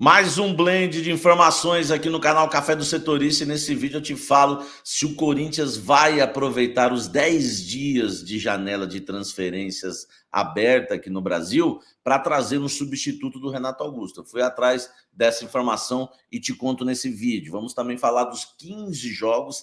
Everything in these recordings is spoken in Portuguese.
Mais um blend de informações aqui no canal Café do Setorista, e nesse vídeo eu te falo se o Corinthians vai aproveitar os 10 dias de janela de transferências aberta aqui no Brasil para trazer um substituto do Renato Augusto. Eu fui atrás dessa informação e te conto nesse vídeo. Vamos também falar dos 15 jogos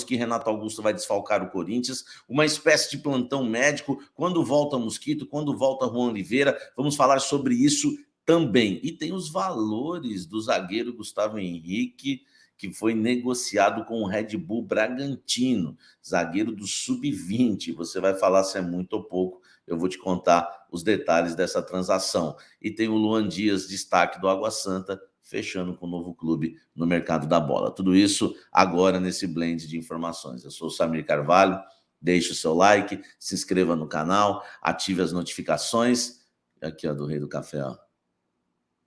que Renato Augusto vai desfalcar o Corinthians, uma espécie de plantão médico, quando volta Mosquito, quando volta Juan Oliveira, vamos falar sobre isso também. E tem os valores do zagueiro Gustavo Henrique, que foi negociado com o Red Bull Bragantino, zagueiro do Sub-20. Você vai falar se é muito ou pouco, eu vou te contar os detalhes dessa transação. E tem o Luan Dias, destaque do Água Santa, fechando com o novo clube no mercado da bola. Tudo isso agora nesse blend de informações. Eu sou o Samir Carvalho, deixe o seu like, se inscreva no canal, ative as notificações. Aqui, ó, do Rei do Café, ó.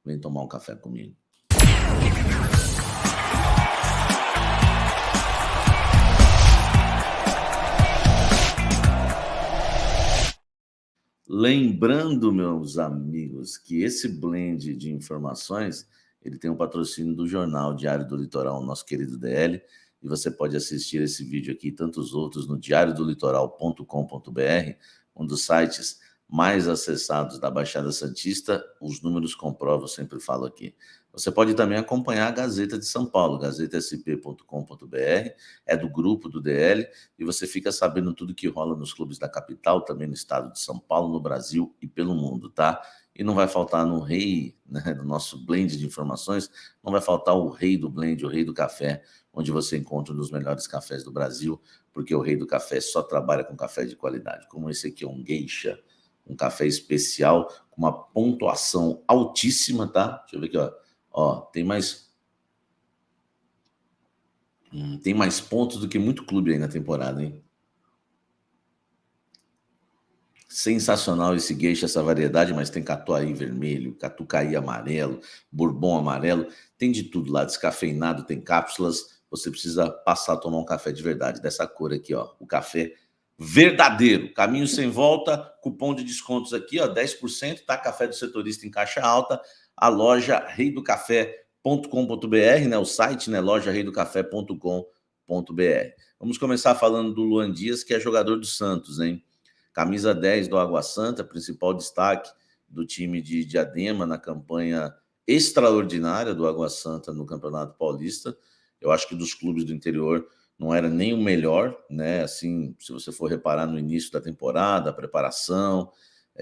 Vem tomar um café comigo. Lembrando, meus amigos, que esse blend de informações, ele tem um patrocínio do jornal Diário do Litoral, nosso querido DL, e você pode assistir esse vídeo aqui e tantos outros no diariodolitoral.com.br, um dos sites mais acessados da Baixada Santista. Os números comprovam, eu sempre falo aqui. Você pode também acompanhar a Gazeta de São Paulo, gazetasp.com.br, é do grupo do DL, e você fica sabendo tudo que rola nos clubes da capital, também no estado de São Paulo, no Brasil e pelo mundo, tá? E não vai faltar no rei, né, do nosso blend de informações, não vai faltar o rei do blend, o rei do café, onde você encontra um dos melhores cafés do Brasil, porque o rei do café só trabalha com café de qualidade, como esse aqui é um Geisha, um café especial, com uma pontuação altíssima, tá? Deixa eu ver aqui, ó. Ó, tem mais pontos do que muito clube aí na temporada, hein? Sensacional esse Geisha, essa variedade, mas tem catuai vermelho, catucaí amarelo, bourbon amarelo, tem de tudo lá, descafeinado, tem cápsulas. Você precisa passar a tomar um café de verdade, dessa cor aqui, ó, o café verdadeiro, caminho sem volta, cupom de descontos aqui, ó, 10%, tá? Café do Setorista em caixa alta, a loja reidocafé.com.br, né? O site, né? Loja reidocafé.com.br. Vamos começar falando do Luan Dias, que é jogador do Santos, hein? Camisa 10 do Água Santa, principal destaque do time de Diadema na campanha extraordinária do Água Santa no Campeonato Paulista. Eu acho que dos clubes do interior não era nem o melhor, né? Assim, se você for reparar no início da temporada, a preparação,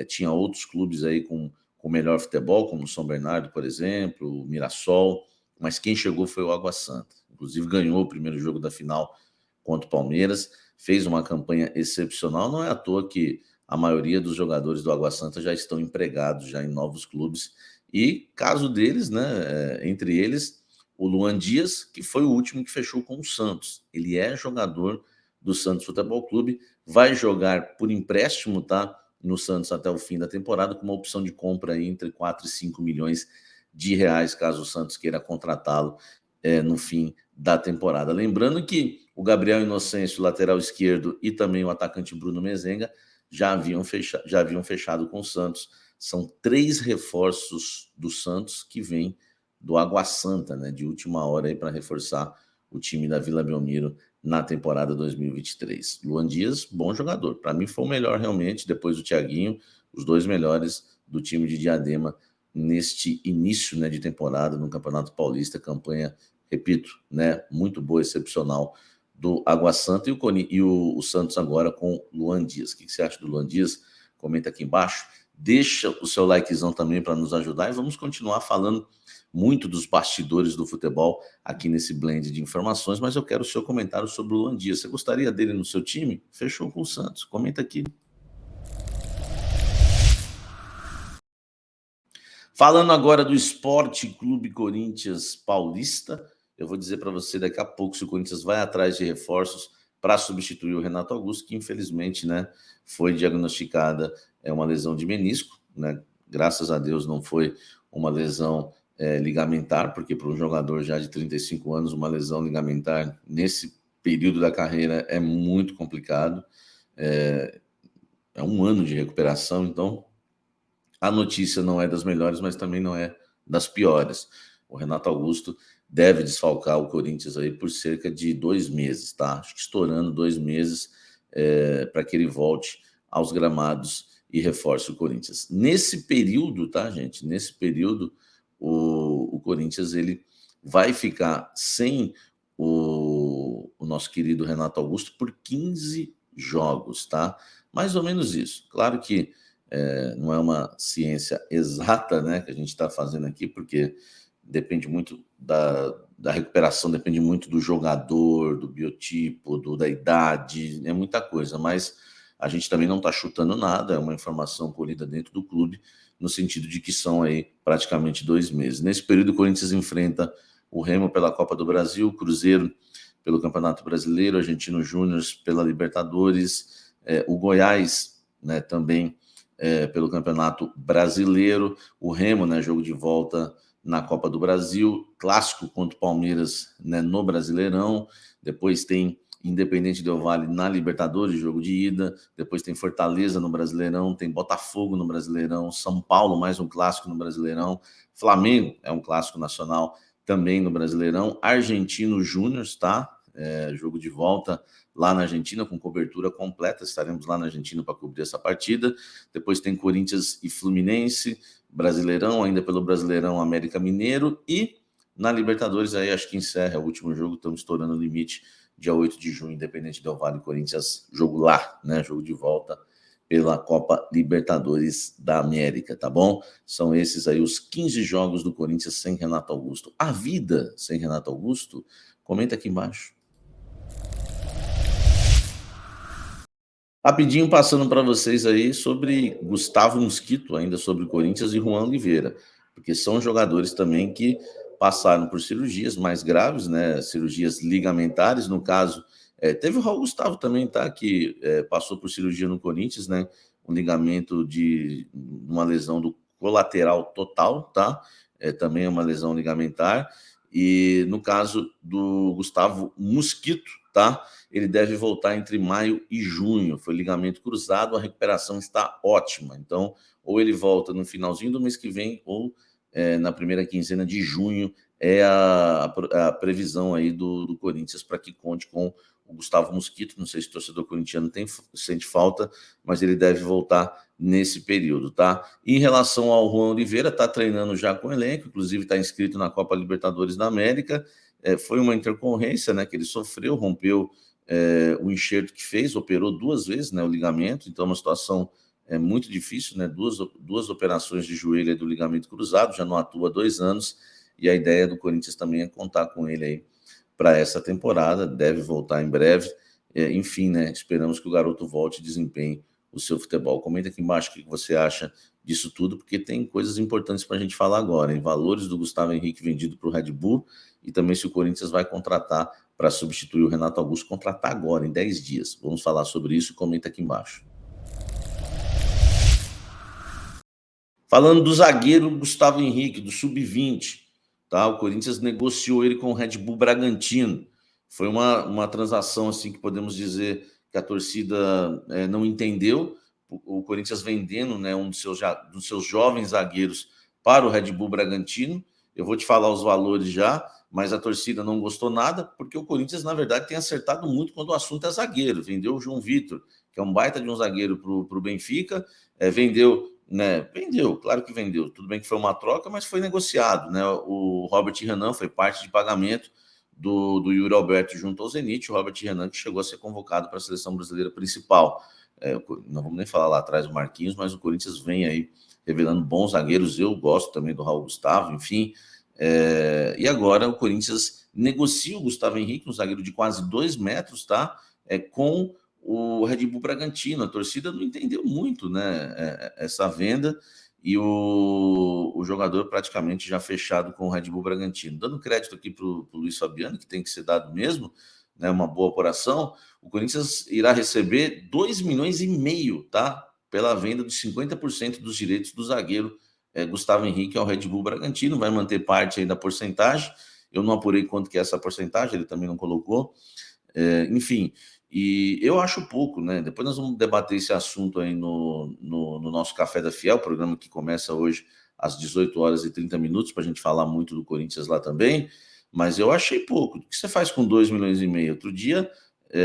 tinha outros clubes aí com melhor futebol, como o São Bernardo, por exemplo, o Mirassol, mas quem chegou foi o Água Santa. Inclusive ganhou o primeiro jogo da final contra o Palmeiras, fez uma campanha excepcional. Não é à toa que a maioria dos jogadores do Água Santa já estão empregados já em novos clubes, e caso deles, né, entre eles, o Luan Dias, que foi o último que fechou com o Santos. Ele é jogador do Santos Futebol Clube, vai jogar por empréstimo, tá, no Santos até o fim da temporada, com uma opção de compra aí entre 4 e 5 milhões de reais, caso o Santos queira contratá-lo no fim da temporada. Lembrando que o Gabriel Inocêncio, lateral esquerdo, e também o atacante Bruno Mezenga já haviam fechado com o Santos. São 3 reforços do Santos que vêm do Água Santa, né, de última hora aí para reforçar o time da Vila Belmiro na temporada 2023. Luan Dias, bom jogador. Para mim foi o melhor realmente, depois do Thiaguinho, os 2 melhores do time de Diadema neste início, né, de temporada no Campeonato Paulista, campanha, repito, né, muito boa, excepcional do Água Santa, e o Santos agora com Luan Dias. O que você acha do Luan Dias? Comenta aqui embaixo, deixa o seu likezão também para nos ajudar, e vamos continuar falando muito dos bastidores do futebol aqui nesse blend de informações, mas eu quero o seu comentário sobre o Luan Dias. Você gostaria dele no seu time? Fechou com o Santos, comenta aqui. Falando agora do Esporte Clube Corinthians Paulista, eu vou dizer para você daqui a pouco se o Corinthians vai atrás de reforços para substituir o Renato Augusto, que infelizmente, né, foi diagnosticada uma lesão de menisco, né? Graças a Deus não foi uma lesão ligamentar, porque para um jogador já de 35 anos, uma lesão ligamentar nesse período da carreira é muito complicado, é 1 ano de recuperação, então a notícia não é das melhores, mas também não é das piores. O Renato Augusto deve desfalcar o Corinthians aí por cerca de 2 meses, tá? Acho que estourando 2 meses para que ele volte aos gramados e reforce o Corinthians. Nesse período, tá, gente? Nesse período, o Corinthians ele vai ficar sem o nosso querido Renato Augusto por 15 jogos, tá? Mais ou menos isso. Claro que não é uma ciência exata, né, que a gente está fazendo aqui, porque depende muito da recuperação, depende muito do jogador, do biotipo, da idade, é muita coisa, mas a gente também não está chutando nada, é uma informação colhida dentro do clube, no sentido de que são aí praticamente 2 meses. Nesse período, o Corinthians enfrenta o Remo pela Copa do Brasil, o Cruzeiro pelo Campeonato Brasileiro, Argentino Júnior pela Libertadores, o Goiás, né, também pelo Campeonato Brasileiro, o Remo, né, jogo de volta na Copa do Brasil, clássico contra o Palmeiras, né, no Brasileirão, depois tem Independente Del Valle na Libertadores, jogo de ida, depois tem Fortaleza no Brasileirão, tem Botafogo no Brasileirão, São Paulo, mais um clássico no Brasileirão, Flamengo é um clássico nacional também no Brasileirão, Argentino Júnior, tá? Jogo de volta lá na Argentina com cobertura completa, estaremos lá na Argentina para cobrir essa partida. Depois tem Corinthians e Fluminense, Brasileirão, ainda pelo Brasileirão América Mineiro, e na Libertadores aí acho que encerra o último jogo, estamos estourando o limite, dia 8 de junho, Independente Del Valle, Corinthians, jogo lá, né, jogo de volta pela Copa Libertadores da América, tá bom? São esses aí os 15 jogos do Corinthians sem Renato Augusto. A vida sem Renato Augusto? Comenta aqui embaixo. Rapidinho passando para vocês aí sobre Gustavo Mosquito, ainda sobre o Corinthians, e Juan Oliveira, porque são jogadores também que passaram por cirurgias mais graves, né? Cirurgias ligamentares, no caso, teve o Raul Gustavo também, tá? Que passou por cirurgia no Corinthians, né? Um ligamento de uma lesão do colateral total, tá? Também é uma lesão ligamentar. E no caso do Gustavo Mosquito, tá? Ele deve voltar entre maio e junho. Foi ligamento cruzado, a recuperação está ótima. Então, ou ele volta no finalzinho do mês que vem, ou na primeira quinzena de junho, é a previsão aí do Corinthians para que conte com o Gustavo Mosquito. Não sei se o torcedor corintiano sente falta, mas ele deve voltar nesse período, tá? E em relação ao Juan Oliveira, está treinando já com o elenco, inclusive está inscrito na Copa Libertadores da América. Foi uma intercorrência, né, que ele sofreu, rompeu o enxerto que fez, operou 2 vezes, né, o ligamento, então é uma situação muito difícil, né, duas operações de joelho do ligamento cruzado, já não atua há 2 anos, e a ideia do Corinthians também é contar com ele aí para essa temporada, deve voltar em breve, enfim, né, esperamos que o garoto volte e desempenhe o seu futebol. Comenta aqui embaixo o que você acha disso tudo, porque tem coisas importantes para a gente falar agora, em valores do Gustavo Henrique vendido para o Red Bull, e também se o Corinthians vai contratar para substituir o Renato Augusto, contratar agora, em 10 dias. Vamos falar sobre isso, comenta aqui embaixo. Falando do zagueiro Gustavo Henrique, do Sub-20, tá? O Corinthians negociou ele com o Red Bull Bragantino. Foi uma transação assim que podemos dizer que a torcida não entendeu. O Corinthians vendendo, né, um dos seus jovens zagueiros para o Red Bull Bragantino. Eu vou te falar os valores já, mas a torcida não gostou nada, porque o Corinthians, na verdade, tem acertado muito quando o assunto é zagueiro. Vendeu o João Vitor, que é um baita de um zagueiro para o Benfica, vendeu, né? Vendeu, claro que vendeu. Tudo bem que foi uma troca, mas foi negociado, né? O Robert Renan foi parte de pagamento do Yuri Alberto junto ao Zenit. O Robert Renan que chegou a ser convocado para a seleção brasileira principal. Não vamos nem falar lá atrás do Marquinhos, mas o Corinthians vem aí revelando bons zagueiros. Eu gosto também do Raul Gustavo, enfim. E agora o Corinthians negocia o Gustavo Henrique, um zagueiro de quase 2 metros, tá? Com o Red Bull Bragantino. A torcida não entendeu muito, né, essa venda, e o jogador praticamente já fechado com o Red Bull Bragantino. Dando crédito aqui para o Luiz Fabiano, que tem que ser dado mesmo, né, uma boa operação, o Corinthians irá receber 2,5 milhões, tá? Pela venda de 50% dos direitos do zagueiro Gustavo Henrique ao Red Bull Bragantino. Vai manter parte aí da porcentagem. Eu não apurei quanto que é essa porcentagem, ele também não colocou. Enfim, e eu acho pouco, né? Depois nós vamos debater esse assunto aí no nosso Café da Fiel, programa que começa hoje às 18 horas e 30 minutos, para a gente falar muito do Corinthians lá também, mas eu achei pouco. O que você faz com 2,5 milhões? Outro dia,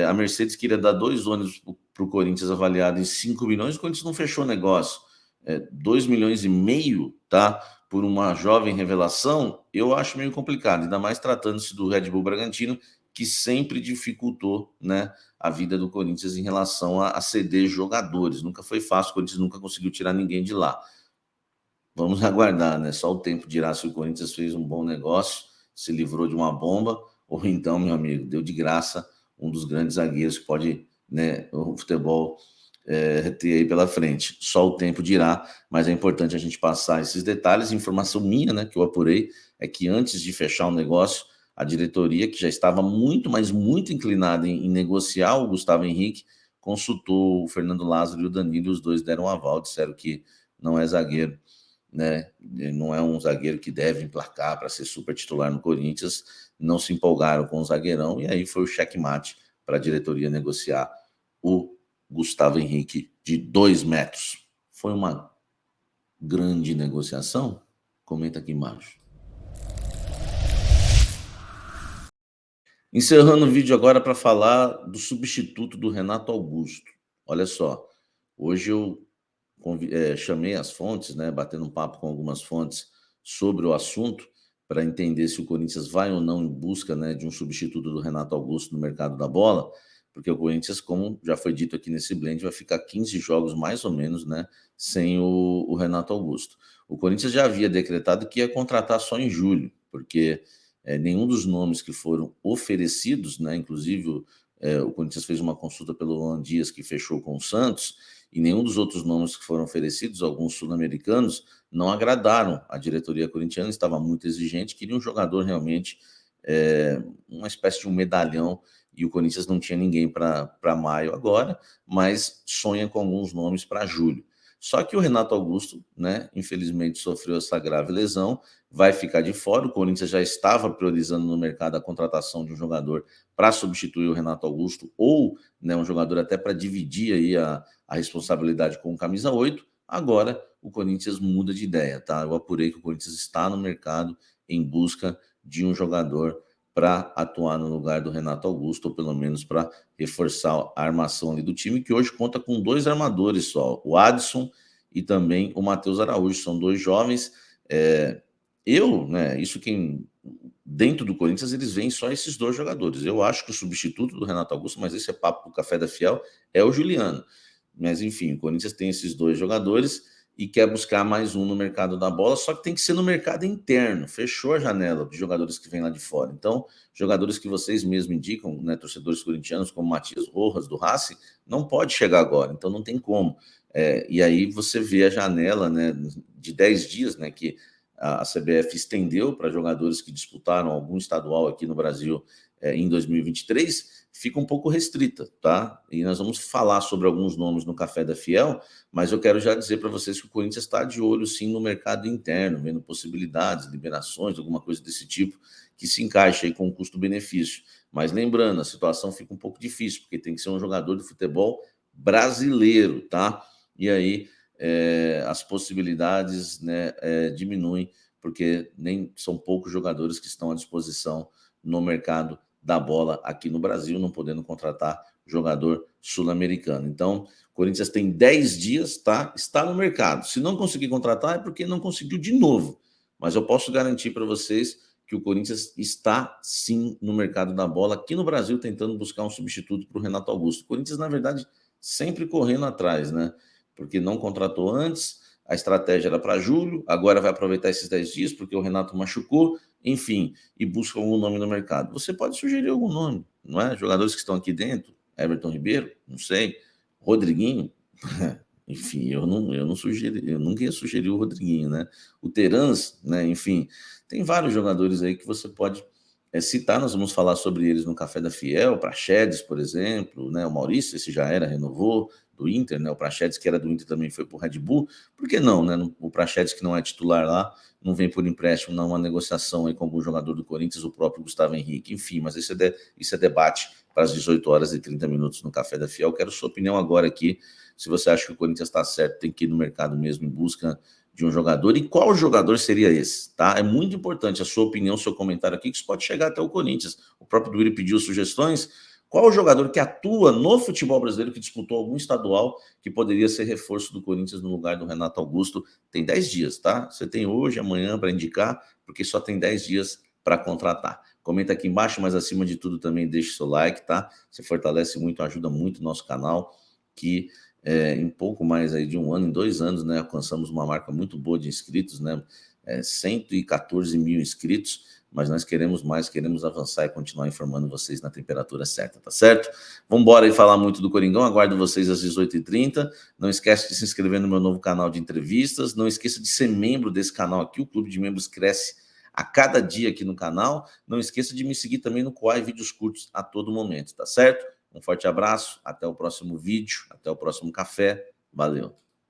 a Mercedes queria dar 2 ônibus para o Corinthians avaliado em 5 milhões, o Corinthians não fechou o negócio. 2,5 milhões, tá? Por uma jovem revelação, eu acho meio complicado, ainda mais tratando-se do Red Bull Bragantino, que sempre dificultou, né, a vida do Corinthians em relação a ceder jogadores. Nunca foi fácil, o Corinthians nunca conseguiu tirar ninguém de lá. Vamos aguardar, né? Só o tempo dirá se o Corinthians fez um bom negócio, se livrou de uma bomba, ou então, meu amigo, deu de graça um dos grandes zagueiros que pode, né, o futebol ter aí pela frente. Só o tempo dirá, mas é importante a gente passar esses detalhes. Informação minha, né, que eu apurei, é que antes de fechar o negócio, a diretoria, que já estava muito, mas muito inclinada em negociar o Gustavo Henrique, consultou o Fernando Lázaro e o Danilo, e os dois deram um aval, disseram que não é zagueiro, né? Não é um zagueiro que deve emplacar para ser super titular no Corinthians. Não se empolgaram com o zagueirão, e aí foi o checkmate para a diretoria negociar o Gustavo Henrique de 2 metros. Foi uma grande negociação? Comenta aqui embaixo. Encerrando o vídeo agora para falar do substituto do Renato Augusto. Olha só, hoje eu chamei as fontes, né, batendo um papo com algumas fontes sobre o assunto, para entender se o Corinthians vai ou não em busca, né, de um substituto do Renato Augusto no mercado da bola, porque o Corinthians, como já foi dito aqui nesse blend, vai ficar 15 jogos mais ou menos, né, sem o Renato Augusto. O Corinthians já havia decretado que ia contratar só em julho, porque nenhum dos nomes que foram oferecidos, né, inclusive o Corinthians fez uma consulta pelo Luan Dias, que fechou com o Santos, e nenhum dos outros nomes que foram oferecidos, alguns sul-americanos, não agradaram a diretoria corintiana, estava muito exigente, queria um jogador realmente, uma espécie de um medalhão, e o Corinthians não tinha ninguém para maio agora, mas sonha com alguns nomes para julho. Só que o Renato Augusto, né, infelizmente sofreu essa grave lesão, vai ficar de fora. O Corinthians já estava priorizando no mercado a contratação de um jogador para substituir o Renato Augusto, ou, né, um jogador até para dividir aí a responsabilidade com o camisa 8. Agora o Corinthians muda de ideia, tá? Eu apurei que o Corinthians está no mercado em busca de um jogador para atuar no lugar do Renato Augusto, ou pelo menos para reforçar a armação ali do time, que hoje conta com 2 armadores só, o Adson e também o Matheus Araújo. São 2 jovens. Né, isso quem dentro do Corinthians eles veem só esses 2 jogadores. Eu acho que o substituto do Renato Augusto, mas esse é papo do Café da Fiel, é o Juliano. Mas enfim, o Corinthians tem esses 2 jogadores e quer buscar mais um no mercado da bola, só que tem que ser no mercado interno. Fechou a janela de jogadores que vêm lá de fora. Então, jogadores que vocês mesmos indicam, né, torcedores corintianos como Matias Rojas, do Racing, não pode chegar agora, então não tem como. E aí você vê a janela, né, de 10 dias, né, que a CBF estendeu para jogadores que disputaram algum estadual aqui no Brasil em 2023, fica um pouco restrita, tá? E nós vamos falar sobre alguns nomes no Café da Fiel, mas eu quero já dizer para vocês que o Corinthians está de olho, sim, no mercado interno, vendo possibilidades, liberações, alguma coisa desse tipo, que se encaixe aí com o custo-benefício. Mas lembrando, a situação fica um pouco difícil, porque tem que ser um jogador de futebol brasileiro, tá? E aí as possibilidades, né, diminuem, porque nem são poucos jogadores que estão à disposição no mercado da bola aqui no Brasil, não podendo contratar jogador sul-americano. Então, o Corinthians tem 10 dias, tá? Está no mercado. Se não conseguir contratar, é porque não conseguiu de novo. Mas eu posso garantir para vocês que o Corinthians está, sim, no mercado da bola aqui no Brasil, tentando buscar um substituto para o Renato Augusto. O Corinthians, na verdade, sempre correndo atrás, né? Porque não contratou antes, a estratégia era para julho, agora vai aproveitar esses 10 dias, porque o Renato machucou, enfim, e busca algum nome no mercado. Você pode sugerir algum nome, não é? Jogadores que estão aqui dentro, Everton Ribeiro, não sei, Rodriguinho, enfim, eu não sugeri, eu nunca ia sugerir o Rodriguinho, né? O Terans, né? Enfim, tem vários jogadores aí que você pode citar, nós vamos falar sobre eles no Café da Fiel, o Praxedes, por exemplo, né? O Maurício, esse já era, renovou, do Inter, né? O Praxedes, que era do Inter, também foi para o Red Bull. Por que não, né? O Praxedes, que não é titular lá, não vem por empréstimo, não uma negociação aí com algum jogador do Corinthians, o próprio Gustavo Henrique. Enfim, mas isso é debate para as 18 horas e 30 minutos no Café da Fiel. Quero sua opinião agora aqui. Se você acha que o Corinthians está certo, tem que ir no mercado mesmo em busca de um jogador e qual jogador seria esse, tá? É muito importante a sua opinião, seu comentário aqui, que isso pode chegar até o Corinthians. O próprio Duílio pediu sugestões. Qual o jogador que atua no futebol brasileiro, que disputou algum estadual, que poderia ser reforço do Corinthians no lugar do Renato Augusto? Tem 10 dias, tá? Você tem hoje, amanhã para indicar, porque só tem 10 dias para contratar. Comenta aqui embaixo, mas acima de tudo também deixe seu like, tá? Você fortalece muito, ajuda muito o nosso canal, que em pouco mais aí de um ano, em 2 anos, né, alcançamos uma marca muito boa de inscritos, né? 114 mil inscritos, mas nós queremos mais, queremos avançar e continuar informando vocês na temperatura certa, tá certo? Vamos embora aí falar muito do Coringão, aguardo vocês às 18h30. Não esquece de se inscrever no meu novo canal de entrevistas, não esqueça de ser membro desse canal aqui, o Clube de Membros cresce a cada dia aqui no canal. Não esqueça de me seguir também no Quai Vídeos Curtos a todo momento, tá certo? Um forte abraço, até o próximo vídeo, até o próximo café. Valeu!